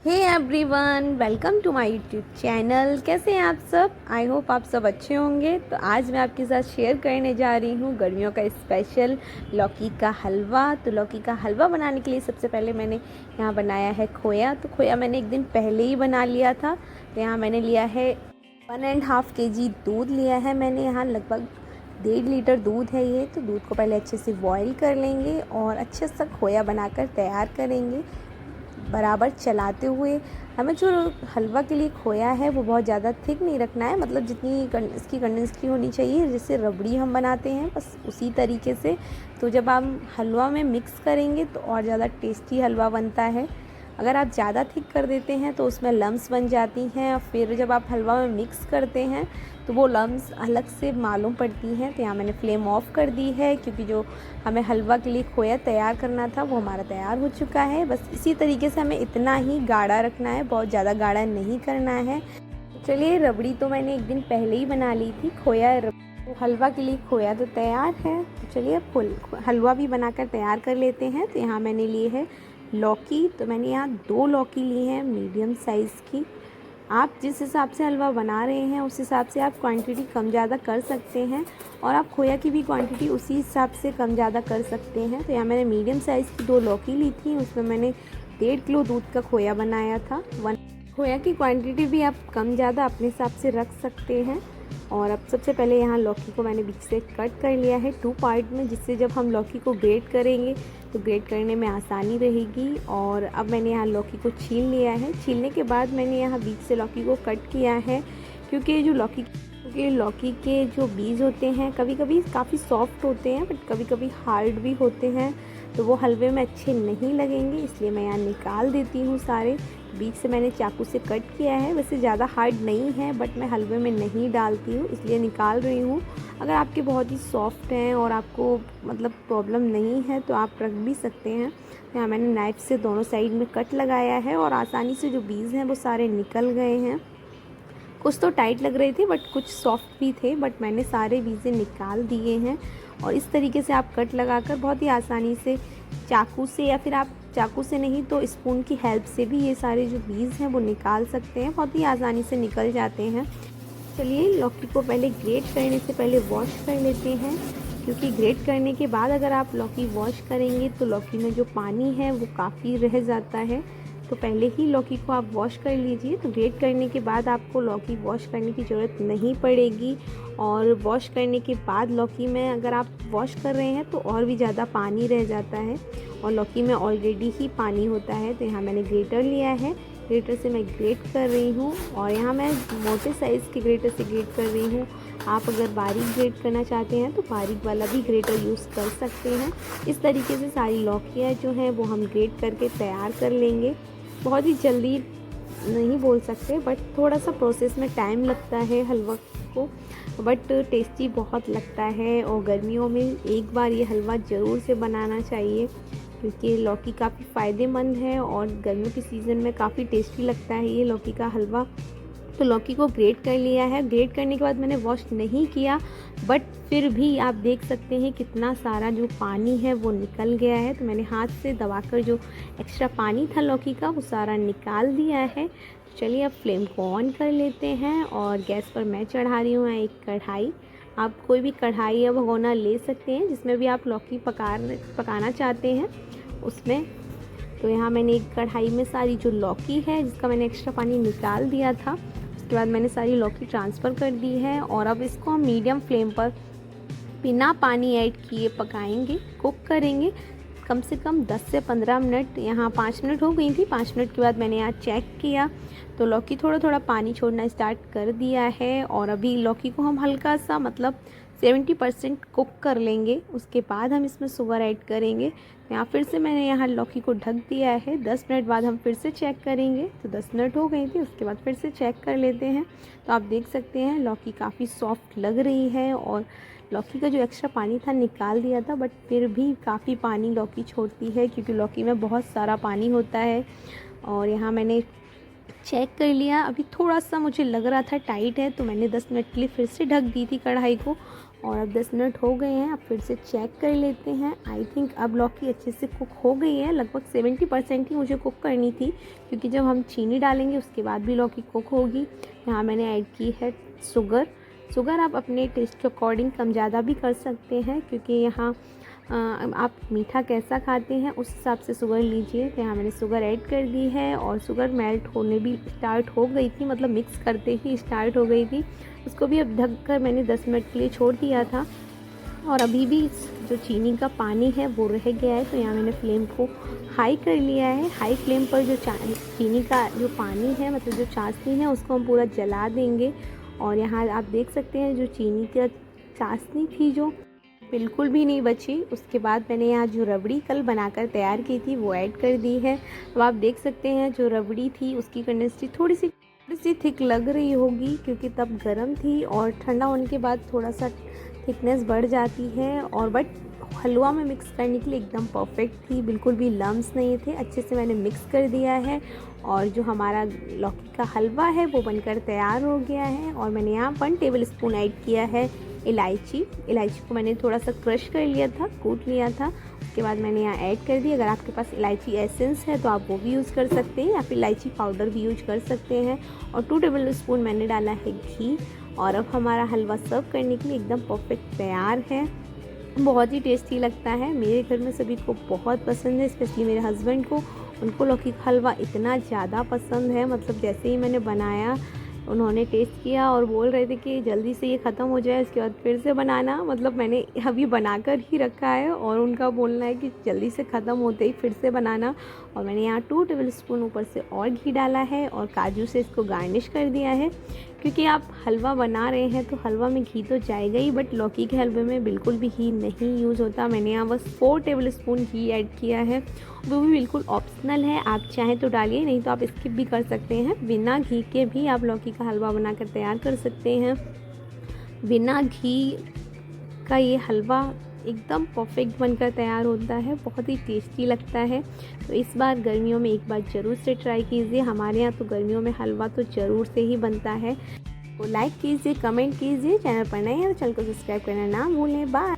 Hey everyone, welcome to my YouTube channel. कैसे हैं आप सब? आई होप आप सब अच्छे होंगे। तो आज मैं आपके साथ शेयर करने जा रही हूँ गर्मियों का स्पेशल लौकी का हलवा। तो लौकी का हलवा बनाने के लिए सबसे पहले मैंने यहाँ बनाया है खोया। तो खोया मैंने एक दिन पहले ही बना लिया था। तो यहाँ मैंने लिया है 1.5 kg दूध लिया है मैंने। यहाँ लगभग 1.5 लीटर दूध है ये। तो दूध को पहले अच्छे से बॉईल कर लेंगे और अच्छे से खोया बनाकर तैयार करेंगे, बराबर चलाते हुए। हमें जो हलवा के लिए खोया है वो बहुत ज़्यादा थिक नहीं रखना है, मतलब जितनी इसकी कंसिस्टेंसी होनी चाहिए जिससे रबड़ी हम बनाते हैं, बस उसी तरीके से। तो जब हम हलवा में मिक्स करेंगे तो और ज़्यादा टेस्टी हलवा बनता है। अगर आप ज़्यादा थिक कर देते हैं तो उसमें लम्स बन जाती हैं, और फिर जब आप हलवा में मिक्स करते हैं तो वो लम्स अलग से मालूम पड़ती हैं। तो यहाँ मैंने फ्लेम ऑफ कर दी है, क्योंकि जो हमें हलवा के लिए खोया तैयार करना था वो हमारा तैयार हो चुका है। बस इसी तरीके से हमें इतना ही गाढ़ा रखना है, बहुत ज़्यादा गाढ़ा नहीं करना है। चलिए, रबड़ी तो मैंने एक दिन पहले ही बना ली थी। खोया तो हलवा के लिए खोया तो तैयार है। तो चलिए अब हलवा भी बनाकर तैयार कर लेते हैं। तो यहाँ मैंने लिए है लौकी। तो मैंने यहाँ 2 लौकी ली हैं मीडियम साइज़ की। आप जिस हिसाब से हलवा बना रहे हैं उस हिसाब से आप क्वांटिटी कम ज़्यादा कर सकते हैं, और आप खोया की भी क्वांटिटी उसी हिसाब से कम ज़्यादा कर सकते हैं। तो यहाँ मैंने मीडियम साइज़ की 2 लौकी ली थी, उसमें मैंने 1.5 किलो दूध का खोया बनाया था। खोया की क्वांटिटी भी आप कम ज़्यादा अपने हिसाब से रख सकते हैं। और अब सबसे पहले यहाँ लौकी को मैंने बीच से कट कर लिया है 2 पार्ट में, जिससे जब हम लौकी को ग्रेट करेंगे तो ग्रेट करने में आसानी रहेगी। और अब मैंने यहाँ लौकी को छील लिया है। छीलने के बाद मैंने यहाँ बीच से लौकी को कट किया है, क्योंकि लौकी के जो बीज होते हैं कभी कभी काफ़ी सॉफ्ट होते हैं, बट कभी कभी हार्ड भी होते हैं, तो वो हलवे में अच्छे नहीं लगेंगे। इसलिए मैं यहाँ निकाल देती हूँ सारे। बीच से मैंने चाकू से कट किया है। वैसे ज़्यादा हार्ड नहीं है, बट मैं हलवे में नहीं डालती हूँ इसलिए निकाल रही हूँ। अगर आपके बहुत ही सॉफ्ट हैं और आपको मतलब प्रॉब्लम नहीं है तो आप रख भी सकते हैं। यहाँ मैंने नाइफ़ से दोनों साइड में कट लगाया है, और आसानी से जो बीज हैं वो सारे निकल गए हैं। कुछ तो टाइट लग रहे थे बट कुछ सॉफ्ट भी थे, बट मैंने सारे बीजें निकाल दिए हैं। और इस तरीके से आप कट लगाकर बहुत ही आसानी से चाकू से, या फिर आप चाकू से नहीं तो स्पून की हेल्प से भी ये सारे जो बीज हैं वो निकाल सकते हैं। बहुत ही आसानी से निकल जाते हैं। चलिए, लौकी को पहले ग्रेट करने से पहले वॉश कर लेते हैं, क्योंकि ग्रेट करने के बाद अगर आप लौकी वॉश करेंगे तो लौकी में जो पानी है वो काफ़ी रह जाता है। तो पहले ही लौकी को आप वॉश कर लीजिए। तो ग्रेट करने के बाद आपको लौकी वॉश करने की ज़रूरत नहीं पड़ेगी। और वॉश करने के बाद लौकी में अगर आप वॉश कर रहे हैं तो और भी ज़्यादा पानी रह जाता है, और लौकी में ऑलरेडी ही पानी होता है। तो यहाँ मैंने ग्रेटर लिया है, ग्रेटर से मैं ग्रेट कर रही हूँ। और यहाँ मैं मोटे साइज़ के ग्रेटर से ग्रेट कर रही हूँ। आप अगर बारीक ग्रेट करना चाहते हैं तो बारीक वाला भी ग्रेटर यूज़ कर सकते हैं। इस तरीके से सारी लौकियाँ जो हैं वो हम ग्रेट करके तैयार कर लेंगे। बहुत ही जल्दी नहीं बोल सकते, बट थोड़ा सा प्रोसेस में टाइम लगता है हलवा को, बट टेस्टी बहुत लगता है। और गर्मियों में एक बार ये हलवा ज़रूर से बनाना चाहिए, क्योंकि लौकी काफ़ी फ़ायदेमंद है और गर्मियों के सीज़न में काफ़ी टेस्टी लगता है ये लौकी का हलवा। तो लौकी को ग्रेट कर लिया है। ग्रेट करने के बाद मैंने वॉश नहीं किया, बट फिर भी आप देख सकते हैं कितना सारा जो पानी है वो निकल गया है। तो मैंने हाथ से दबाकर जो एक्स्ट्रा पानी था लौकी का वो सारा निकाल दिया है। चलिए अब फ्लेम को ऑन कर लेते हैं, और गैस पर मैं चढ़ा रही हूँ एक कढ़ाई। आप कोई भी कढ़ाई या भगोना ले सकते हैं जिसमें भी आप लौकी पकाना चाहते हैं उसमें। तो यहाँ मैंने एक कढ़ाई में सारी जो लौकी है जिसका मैंने एक्स्ट्रा पानी निकाल दिया था, उसके बाद मैंने सारी लौकी ट्रांसफ़र कर दी है। और अब इसको हम मीडियम फ्लेम पर बिना पानी ऐड किए पकाएंगे, कुक करेंगे कम से कम 10 से 15 मिनट। यहाँ 5 मिनट हो गई थी। 5 मिनट के बाद मैंने यहाँ चेक किया तो लौकी थोड़ा थोड़ा पानी छोड़ना स्टार्ट कर दिया है। और अभी लौकी को हम हल्का सा मतलब 70% कुक कर लेंगे, उसके बाद हम इसमें शुगर ऐड करेंगे। यहाँ फिर से मैंने यहाँ लौकी को ढक दिया है। 10 मिनट बाद हम फिर से चेक करेंगे। तो 10 मिनट हो गई थी, उसके बाद फिर से चेक कर लेते हैं। तो आप देख सकते हैं लौकी काफ़ी सॉफ्ट लग रही है, और लौकी का जो एक्स्ट्रा पानी था निकाल दिया था, बट फिर भी काफ़ी पानी लौकी छोड़ती है, क्योंकि लौकी में बहुत सारा पानी होता है। और यहाँ मैंने चेक कर लिया, अभी थोड़ा सा मुझे लग रहा था टाइट है, तो मैंने 10 मिनट के लिए फिर से ढक दी थी कढ़ाई को। और अब 10 मिनट हो गए हैं। अब फिर से चेक कर लेते हैं। आई थिंक अब लौकी अच्छे से कुक हो गई है। लगभग 70% ही मुझे कुक करनी थी, क्योंकि जब हम चीनी डालेंगे उसके बाद भी लौकी कुक होगी। यहाँ मैंने ऐड की है शुगर आप अपने टेस्ट के अकॉर्डिंग कम ज़्यादा भी कर सकते हैं, क्योंकि यहाँ आप मीठा कैसा खाते हैं उस हिसाब से शुगर लीजिए। तो यहाँ मैंने शुगर ऐड कर दी है और शुगर मेल्ट होने भी स्टार्ट हो गई थी, मतलब मिक्स करते ही स्टार्ट हो गई थी। उसको भी अब ढक कर मैंने 10 मिनट के लिए छोड़ दिया था। और अभी भी जो चीनी का पानी है वो रह गया है, तो यहाँ मैंने फ्लेम को हाई कर लिया है। हाई फ्लेम पर जो चीनी का जो पानी है, मतलब जो चाशनी है, उसको हम पूरा जला देंगे। और यहाँ आप देख सकते हैं जो चीनी का चाशनी थी जो बिल्कुल भी नहीं बची। उसके बाद मैंने यहाँ जो रबड़ी कल बनाकर तैयार की थी वो ऐड कर दी है। अब आप देख सकते हैं जो रबड़ी थी उसकी कंसिस्टेंसी थोड़ी सी थिक लग रही होगी, क्योंकि तब गर्म थी और ठंडा होने के बाद थोड़ा सा थिकनेस बढ़ जाती है। और बट हलवा में मिक्स करने के लिए एकदम परफेक्ट थी, बिल्कुल भी लम्स नहीं थे। अच्छे से मैंने मिक्स कर दिया है और जो हमारा लौकी का हलवा है वो बनकर तैयार हो गया है। और मैंने यहाँ 1 टेबल स्पून ऐड किया है इलायची को मैंने थोड़ा सा क्रश कर लिया था, कूट लिया था। उसके बाद मैंने यहाँ ऐड कर दी। अगर आपके पास इलायची एसेंस है तो आप वो भी यूज़ कर सकते हैं, या फिर इलायची पाउडर भी यूज कर सकते हैं। और 2 टेबल स्पून मैंने डाला है घी। और अब हमारा हलवा सर्व करने के लिए एकदम परफेक्ट तैयार है। बहुत ही टेस्टी लगता है, मेरे घर में सभी को बहुत पसंद है, स्पेशली मेरे हस्बैंड को। उनको लौकी का हलवा इतना ज़्यादा पसंद है, मतलब जैसे ही मैंने बनाया उन्होंने टेस्ट किया और बोल रहे थे कि जल्दी से ये ख़त्म हो जाए, इसके बाद फिर से बनाना। मतलब मैंने अभी बनाकर ही रखा है और उनका बोलना है कि जल्दी से ख़त्म होते ही फिर से बनाना। और मैंने यहाँ 2 टेबल स्पून ऊपर से और घी डाला है और काजू से इसको गार्निश कर दिया है। क्योंकि आप हलवा बना रहे हैं तो हलवा में घी तो जाएगा ही, बट लौकी के हलवे में बिल्कुल भी घी नहीं यूज़ होता। मैंने यहाँ बस 4 टेबल स्पून घी ऐड किया है, वो भी बिल्कुल ऑप्शनल है, आप चाहें तो डालिए, नहीं तो आप स्किप भी कर सकते हैं। बिना घी के भी आप लौकी का हलवा बनाकर तैयार कर सकते हैं। बिना घी का ये हलवा एकदम परफेक्ट बनकर तैयार होता है, बहुत ही टेस्टी लगता है। तो इस बार गर्मियों में एक बार ज़रूर से ट्राई कीजिए। हमारे यहाँ तो गर्मियों में हलवा तो ज़रूर से ही बनता है। तो लाइक कीजिए, कमेंट कीजिए, चैनल पर नए हैं तो चैनल को सब्सक्राइब करना ना भूलें। बाय।